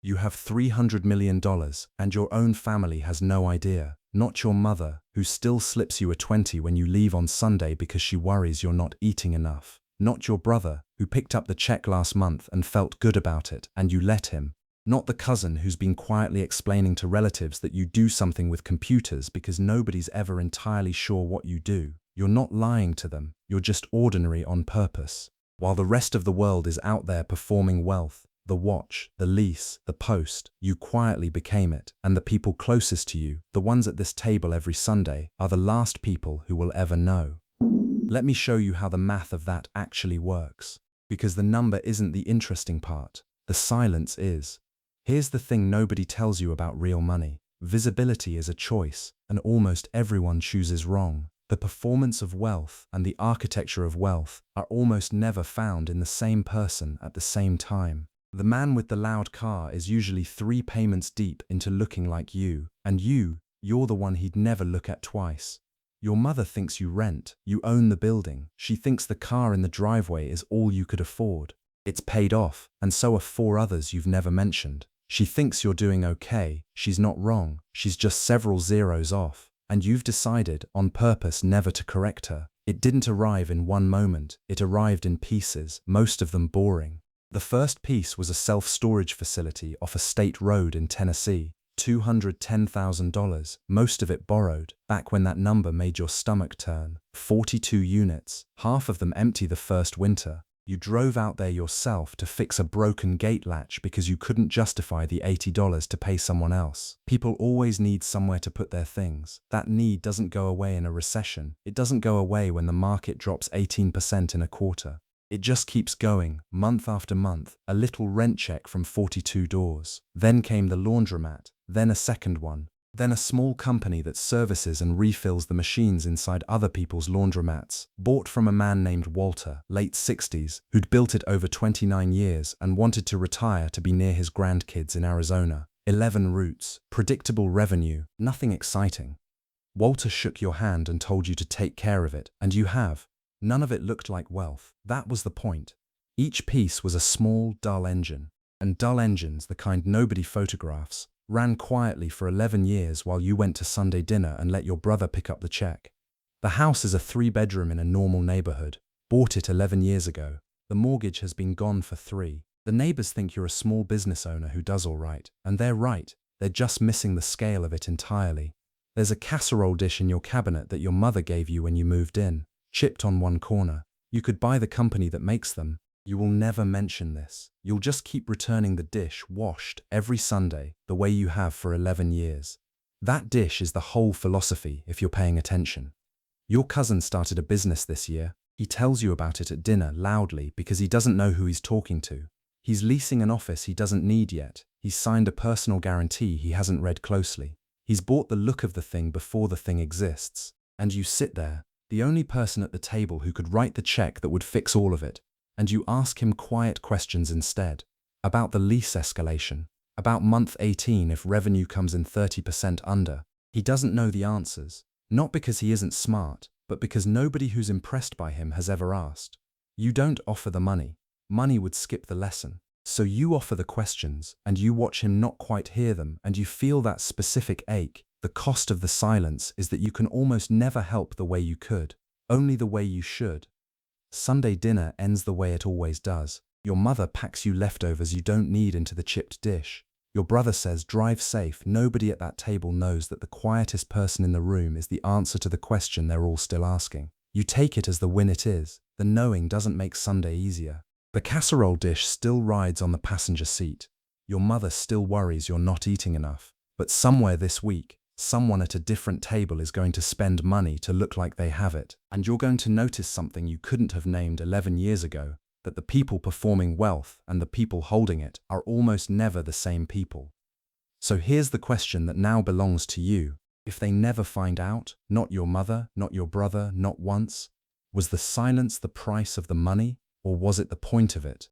You have $300 million and your own family has no idea. Not your mother, who still slips you a 20 when you leave on Sunday because she worries you're not eating enough. Not your brother, who picked up the check last month and felt good about it and you let him. Not the cousin who's been quietly explaining to relatives that you do something with computers because nobody's ever entirely sure what you do. You're not lying to them, you're just ordinary on purpose. While the rest of the world is out there performing wealth, the watch, the lease, the post, you quietly became it, and the people closest to you, the ones at this table every Sunday, are the last people who will ever know. Let me show you how the math of that actually works. Because the number isn't the interesting part, the silence is. Here's the thing nobody tells you about real money. Visibility is a choice, and almost everyone chooses wrong. The performance of wealth and the architecture of wealth are almost never found in the same person at the same time. The man with the loud car is usually 3 payments deep into looking like you, and you're the one he'd never look at twice. Your mother thinks you rent, you own the building, she thinks the car in the driveway is all you could afford. It's paid off, and so are 4 others you've never mentioned. She thinks you're doing okay, she's not wrong, she's just several zeros off, and you've decided, on purpose, never to correct her. It didn't arrive in one moment, it arrived in pieces, most of them boring. The first piece was a self-storage facility off a state road in Tennessee. $210,000, most of it borrowed, back when that number made your stomach turn. 42 units, half of them empty the first winter. You drove out there yourself to fix a broken gate latch because you couldn't justify the $80 to pay someone else. People always need somewhere to put their things. That need doesn't go away in a recession. It doesn't go away when the market drops 18% in a quarter. It just keeps going, month after month, a little rent check from 42 doors. Then came the laundromat, then a second one, then a small company that services and refills the machines inside other people's laundromats, bought from a man named Walter, late 60s, who'd built it over 29 years and wanted to retire to be near his grandkids in Arizona. 11 routes, predictable revenue, nothing exciting. Walter shook your hand and told you to take care of it, and you have. None of it looked like wealth. That was the point. Each piece was a small, dull engine. And dull engines, the kind nobody photographs, ran quietly for 11 years while you went to Sunday dinner and let your brother pick up the check. The house is a 3-bedroom in a normal neighborhood. Bought it 11 years ago. The mortgage has been gone for 3. The neighbors think you're a small business owner who does all right. And they're right. They're just missing the scale of it entirely. There's a casserole dish in your cabinet that your mother gave you when you moved in. Chipped on one corner. You could buy the company that makes them. You will never mention this. You'll just keep returning the dish washed every Sunday, the way you have for 11 years. That dish is the whole philosophy if you're paying attention. Your cousin started a business this year. He tells you about it at dinner loudly because he doesn't know who he's talking to. He's leasing an office he doesn't need yet. He's signed a personal guarantee he hasn't read closely. He's bought the look of the thing before the thing exists. And you sit there, the only person at the table who could write the check that would fix all of it, and you ask him quiet questions instead. About the lease escalation, about month 18 if revenue comes in 30% under. He doesn't know the answers, not because he isn't smart, but because nobody who's impressed by him has ever asked. You don't offer the money. Money would skip the lesson. So you offer the questions, and you watch him not quite hear them, and you feel that specific ache. The cost of the silence is that you can almost never help the way you could, only the way you should. Sunday dinner ends the way it always does. Your mother packs you leftovers you don't need into the chipped dish. Your brother says, drive safe. Nobody at that table knows that the quietest person in the room is the answer to the question they're all still asking. You take it as the win it is. The knowing doesn't make Sunday easier. The casserole dish still rides on the passenger seat. Your mother still worries you're not eating enough. But somewhere this week, someone at a different table is going to spend money to look like they have it. And you're going to notice something you couldn't have named 11 years ago, that the people performing wealth and the people holding it are almost never the same people. So here's the question that now belongs to you. If they never find out, not your mother, not your brother, not once, was the silence the price of the money, or was it the point of it?